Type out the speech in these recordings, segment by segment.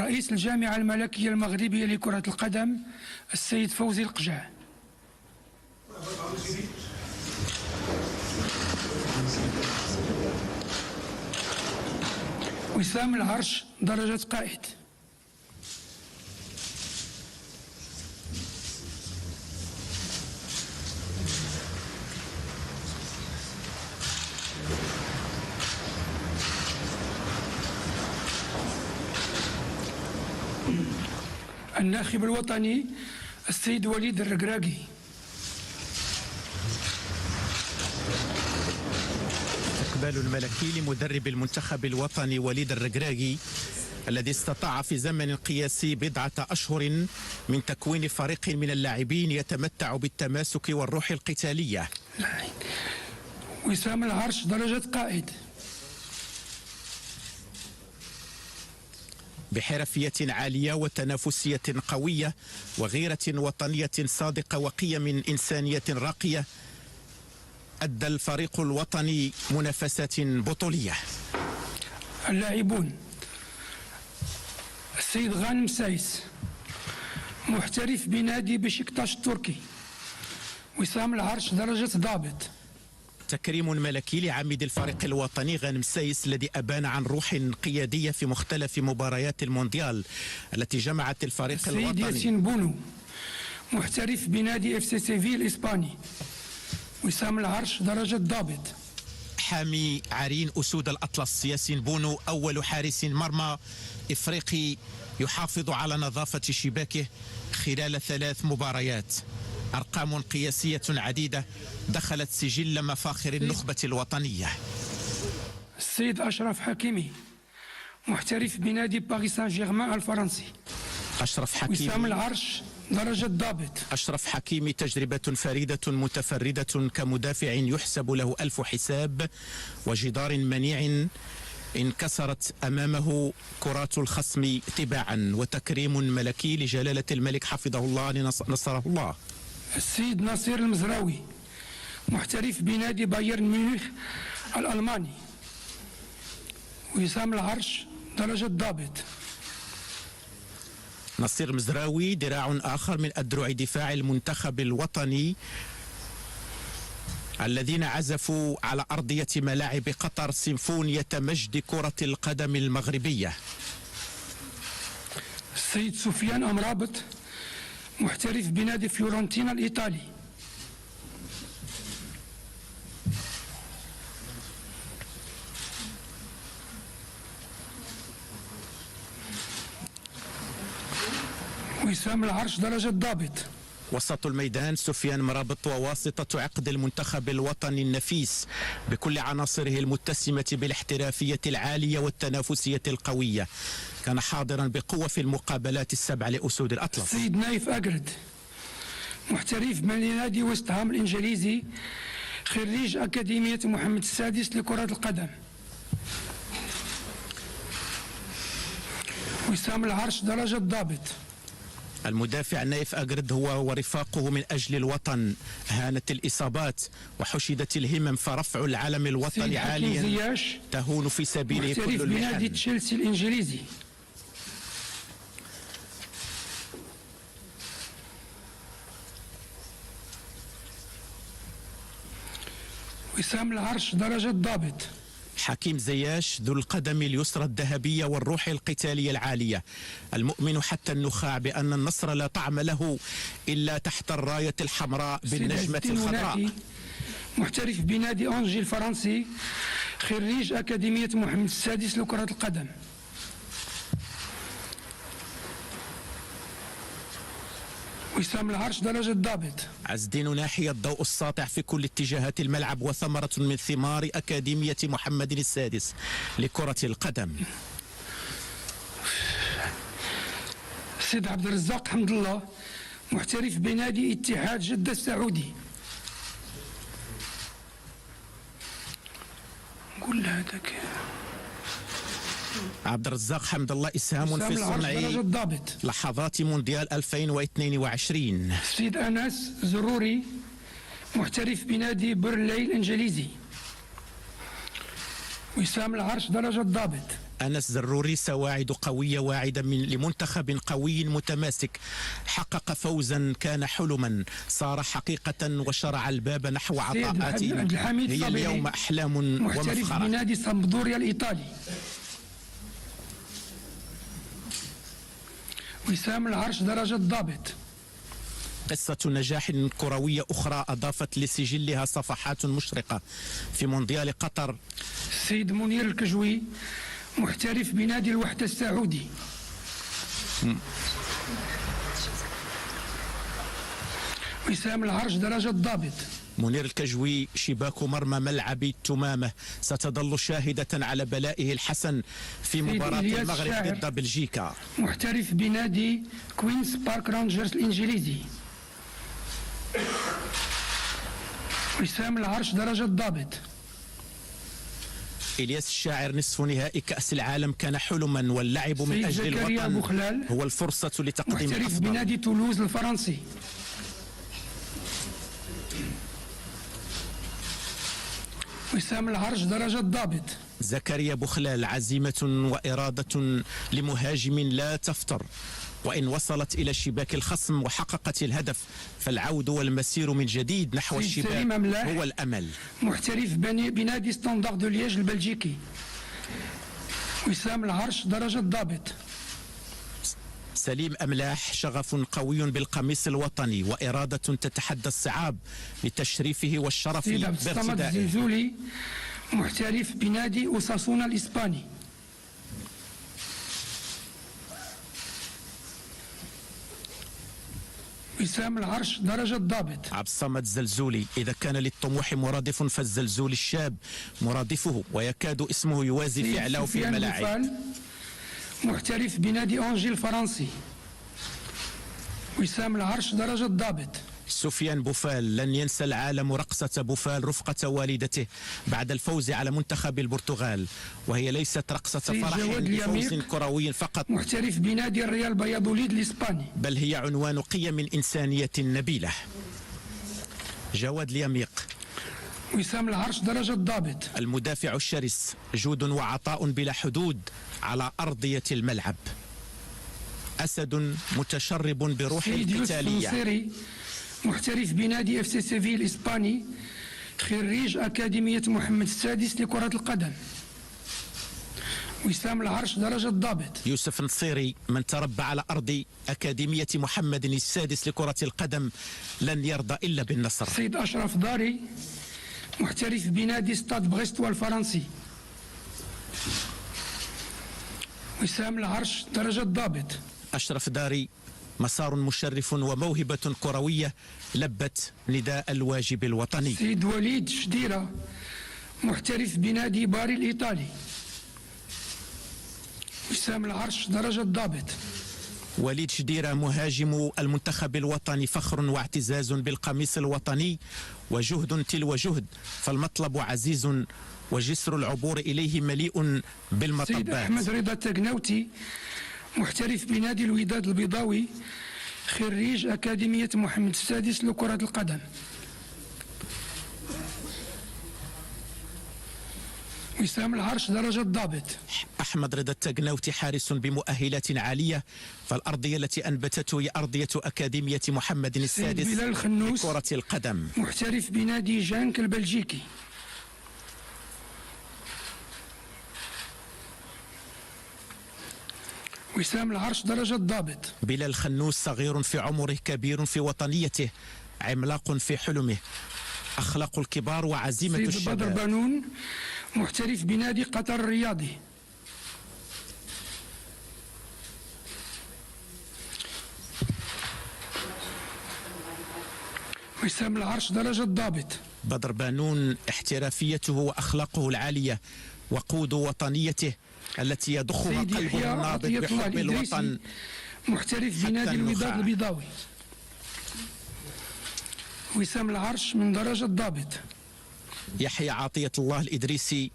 رئيس الجامعة الملكية المغربية لكرة القدم السيد فوزي القجع. وسام العرش درجة قائد. الناخب الوطني السيد وليد الركراكي. استقبال الملكي لمدرب المنتخب الوطني وليد الركراكي الذي استطاع في زمن قياسي بضعة أشهر من تكوين فريق من اللاعبين يتمتع بالتماسك والروح القتالية. وسام العرش درجة قائد. بحرفية عالية وتنافسية قوية وغيرة وطنية صادقة وقيم إنسانية راقية أدى الفريق الوطني منافسات بطولية. اللاعبون: السيد غانم سايس محترف بنادي بشكتاش التركي. وسام العرش درجة ضابط. تكريم ملكي لعميد الفريق الوطني غانم سايس الذي أبان عن روح قيادية في مختلف مباريات المونديال التي جمعت الفريق الوطني. السيد ياسين بونو محترف بنادي اف سي سيفيل الإسباني. وسام العرش درجة ضابط. حامي عرين أسود الأطلس ياسين بونو أول حارس مرمى إفريقي يحافظ على نظافة شباكه خلال 3 مباريات. أرقام قياسية عديدة دخلت سجل مفاخر النخبة الوطنية. السيد أشرف حكيمي محترف بنادي باريس سان جيرمان الفرنسي. أشرف حكيمي وسام العرش درجة ضابط. أشرف حكيمي تجربة فريدة متفردة كمدافع يحسب له 1000 حساب وجدار منيع انكسرت أمامه كرات الخصم تباعا. وتكريم ملكي لجلالة الملك حفظه الله نصره الله. السيد ناصر المزراوي محترف بنادي بايرن ميونخ الألماني. وسام العرش درجة ضابط. نصير مزراوي ذراع آخر من أذرع دفاع المنتخب الوطني الذين عزفوا على أرضية ملاعب قطر سيمفونية مجد كرة القدم المغربية. السيد سفيان أمرابط محترف بنادي فيورنتينا الإيطالي. وسام العرش درجة ضابط. وسط الميدان سفيان مرابط وواسطة عقد المنتخب الوطني النفيس بكل عناصره المتسمة بالاحترافية العالية والتنافسية القوية كان حاضرا بقوة في المقابلات السبع لأسود الأطلس. السيد نايف أقرد محترف من نادي ويست هام الإنجليزي خريج أكاديمية محمد السادس لكرة القدم. وسام العرش درجة ضابط. المدافع نايف أقرد هو ورفاقه من أجل الوطن هانت الإصابات وحشدت الهمم فرفع العلم الوطني عاليا تهون في سبيله كل المحن. بنادي تشيلسي الإنجليزي. وسام العرش درجة ضابط. حكيم زياش ذو القدم اليسرى الذهبية والروح القتالية العالية المؤمن حتى النخاع بأن النصر لا طعم له إلا تحت الراية الحمراء بالنجمة الخضراء. محترف بنادي أنجي الفرنسي خريج أكاديمية محمد السادس لكرة القدم. وسام العرش درجة ضابط. عز الدين ناحية الضوء الساطع في كل اتجاهات الملعب وثمرة من ثمار أكاديمية محمد السادس لكرة القدم. السيد عبد الرزاق حمد الله محترف بنادي اتحاد جدة السعودي. قول هذاك عبد الرزاق حمد الله إسهام في صنع لحظات مونديال 2022. السيد أنس زروري محترف بنادي بيرلي الإنجليزي. وسام العرش درجة ضابط. أنس زروري سواعد قوية واعدة لمنتخب قوي متماسك، حقق فوزا كان حلما صار حقيقة وشرع الباب نحو عطاءات هي اليوم أحلام محترف ومفخرة. بنادي سامبدوريا الإيطالي. وسام العرش درجة ضابط. قصة نجاح كروية أخرى أضافت لسجلها صفحات مشرقة في مونديال قطر. السيد منير الكجوي محترف بنادي الوحدة السعودي. وسام العرش درجة ضابط. منير الكجوي شباك مرمى ملعب تمامة ستظل شاهدة على بلائه الحسن في مباراة المغرب ضد بلجيكا. محترف بنادي كوينز بارك رانجرز الإنجليزي. وسام العرش درجة ضابط. إلياس الشاعر نصف نهائي كأس العالم كان حلما واللعب من أجل الوطن هو الفرصة لتقديم محترف الأفضل. بنادي تولوز الفرنسي. وسام العرش درجة ضابط. زكريا بوخلال عزيمة وإرادة لمهاجم لا تفتر، وإن وصلت إلى شباك الخصم وحققت الهدف فالعود والمسير من جديد نحو الشباك هو الأمل. محترف بنادي ستاندارد دو ليج البلجيكي. وسام العرش درجة ضابط. سليم أملاح شغف قوي بالقميص الوطني وإرادة تتحدى الصعاب لتشريفه والشرف بارتدائه. الزلزولي محترف بنادي أوساسونا الإسباني. وسام العرش درجة ضابط. عبد الصمد الزلزولي إذا كان للطموح مرادف فالزلزول الشاب مرادفه ويكاد اسمه يوازي فعله في الملاعب. محترف بنادي أنجي الفرنسي. وسام العرش درجة ضابط. سفيان بوفال لن ينسى العالم رقصة بوفال رفقة والدته بعد الفوز على منتخب البرتغال، وهي ليست رقصة فرح بفوز كروي فقط. محترف بنادي الريال بياضوليد الإسباني، بل هي عنوان قيم إنسانية نبيلة. جواد اليميق. وسام العرش درجة ضابط. المدافع الشرس، جود وعطاء بلا حدود على أرضية الملعب. أسد متشرب بروح القتالية. محترف بنادي اف سي سيفيل الإسباني، خريج أكاديمية محمد السادس لكرة القدم. وسام العرش درجة ضابط. يوسف نصيري من تربى على أرض أكاديمية محمد السادس لكرة القدم لن يرضى إلا بالنصر. سيد أشرف داري محترف بنادي ستاد بغيستوا الفرنسي. وسام العرش درجة ضابط. أشرف داري مسار مشرف وموهبة كروية لبت نداء الواجب الوطني. سيد وليد شديرة محترف بنادي باري الإيطالي. وسام العرش درجة ضابط. وليد شديرة مهاجم المنتخب الوطني، فخر واعتزاز بالقميص الوطني وجهد تلو جهد، فالمطلب عزيز وجسر العبور إليه مليء بالمطبات. سيد أحمد رضا التقناوتي محترف بنادي الوداد البيضاوي، خريج أكاديمية محمد السادس لكرة القدم. وسام العرش درجة ضابط. أحمد رضا التقناوتي حارس بمؤهلات عالية، فالأرضية التي أنبتته هي أرضية أكاديمية محمد السادس لكرة القدم. محترف بنادي جانك البلجيكي. وسام العرش درجة ضابط. بلال خنوس صغير في عمره كبير في وطنيته، عملاق في حلمه، أخلاق الكبار وعزيمة الشباب. بدر بانون محترف بنادي قطر الرياضي. وسام العرش درجة ضابط. بدر بانون احترافيته وأخلاقه العالية وقود وطنيته التي يضخها قلبه النابض بحب الوطن. محترف بنادي الوداد البيضاوي. وسام العرش من درجة ضابط. يحيى عطية الله الإدريسي،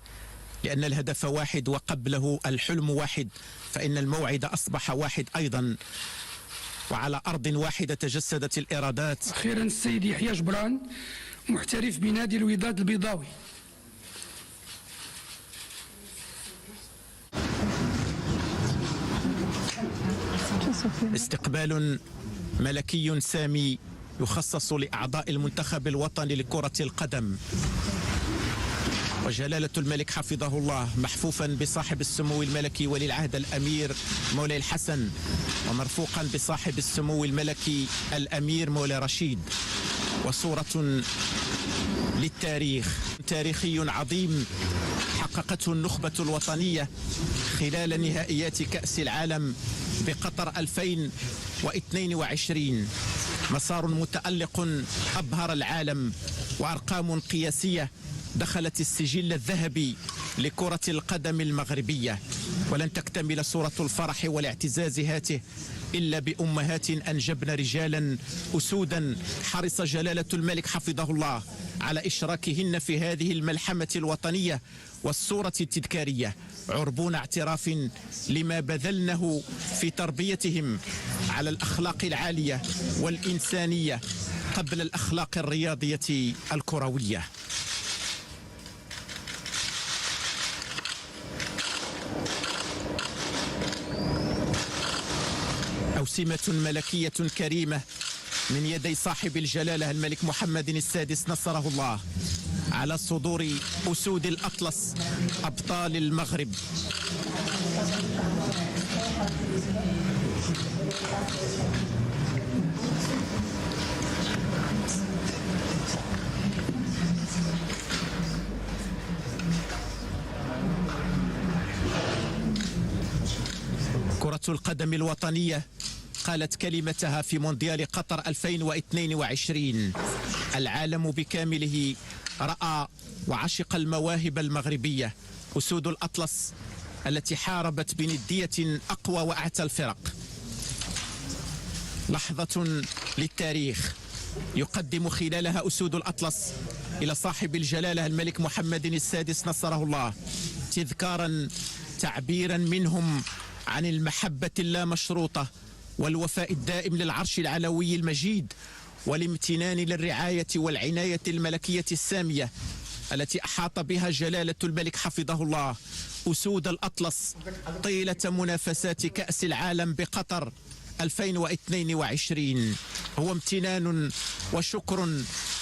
لأن الهدف واحد وقبله الحلم واحد، فإن الموعد أصبح واحد أيضا، وعلى أرض واحدة تجسدت الإرادات. أخيرا السيد يحيى جبران محترف بنادي الوداد البيضاوي. استقبال ملكي سامي يخصص لأعضاء المنتخب الوطني لكرة القدم، وجلالة الملك حفظه الله محفوفا بصاحب السمو الملكي ولي العهد الأمير مولاي الحسن، ومرفوقا بصاحب السمو الملكي الأمير مولاي رشيد، وصورة للتاريخ تاريخي عظيم حققته النخبة الوطنية خلال نهائيات كأس العالم بقطر 2022. مسار متألق أبهر العالم وأرقام قياسية دخلت السجل الذهبي لكرة القدم المغربية، ولن تكتمل صورة الفرح والاعتزاز هاته إلا بأمهات أنجبن رجالا أسودا حرص جلالة الملك حفظه الله على إشراكهن في هذه الملحمة الوطنية والصورة التذكارية، عربون اعتراف لما بذلنه في تربيتهم على الأخلاق العالية والإنسانية قبل الأخلاق الرياضية الكروية. أوسمة ملكية كريمة من يدي صاحب الجلالة الملك محمد السادس نصره الله على صدور أسود الأطلس أبطال المغرب. كرة القدم الوطنية قالت كلمتها في مونديال قطر 2022. العالم بكامله رأى وعشق المواهب المغربية، أسود الأطلس التي حاربت بندية أقوى وأعتى الفرق. لحظة للتاريخ يقدم خلالها أسود الأطلس إلى صاحب الجلالة الملك محمد السادس نصره الله تذكارا تعبيرا منهم عن المحبة اللامشروطة والوفاء الدائم للعرش العلوي المجيد، والامتنان للرعاية والعناية الملكية السامية التي أحاط بها جلالة الملك حفظه الله أسود الأطلس طيلة منافسات كأس العالم بقطر 2022. هو امتنان وشكر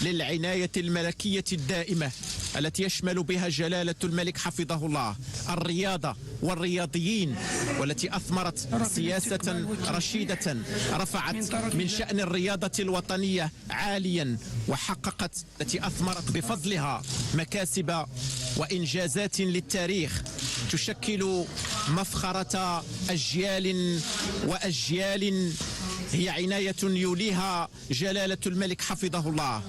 للعناية الملكية الدائمة التي يشمل بها جلالة الملك حفظه الله الرياضة والرياضيين، والتي أثمرت سياسة رشيدة رفعت من شأن الرياضة الوطنية عاليا، وحققت التي أثمرت بفضلها مكاسب وإنجازات للتاريخ تشكل مفخرة أجيال وأجيال. هي عناية يوليها جلالة الملك حفظه الله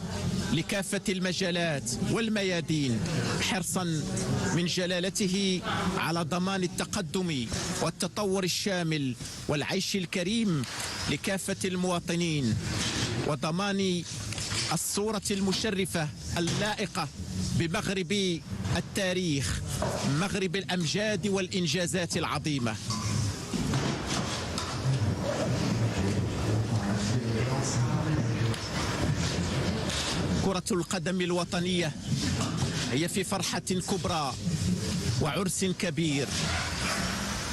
لكافة المجالات والميادين، حرصا من جلالته على ضمان التقدم والتطور الشامل والعيش الكريم لكافة المواطنين، وضمان الصورة المشرفة اللائقة بمغرب التاريخ، مغرب الأمجاد والإنجازات العظيمة. كرة القدم الوطنية هي في فرحة كبرى وعرس كبير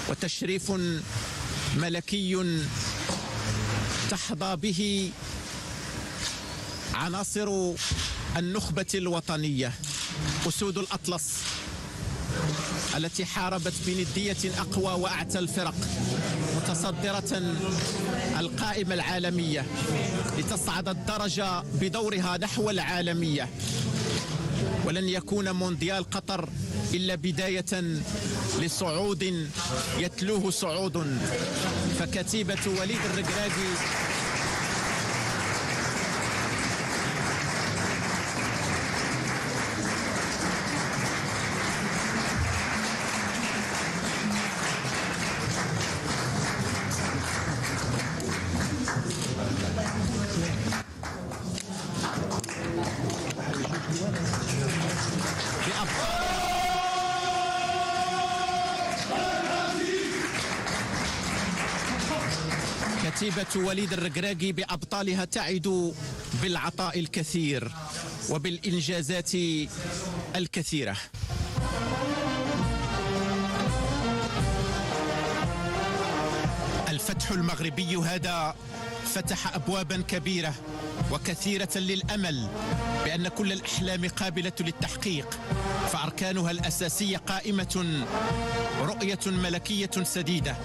وتشريف ملكي تحظى به عناصر النخبة الوطنية، أسود الأطلس التي حاربت بندية أقوى وأعتى الفرق، متصدرة القائمة العالمية لتصعد الدرجة بدورها نحو العالمية. ولن يكون مونديال قطر إلا بداية لصعود يتلوه صعود، فكتيبة وليد الركراكي كتيبة وليد الركراكي بأبطالها تعد بالعطاء الكثير وبالإنجازات الكثيرة. الفتح الفتح المغربي هذا فتح أبوابا كبيرة وكثيرة للأمل بأن كل الأحلام قابلة للتحقيق، فأركانها الأساسية قائمة: رؤية ملكية سديدة،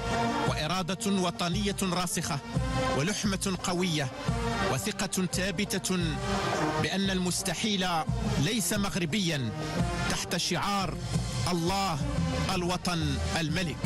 وإرادة وطنية راسخة، ولحمة قوية، وثقة ثابتة بأن المستحيل ليس مغربيا تحت شعار الله الوطن الملك.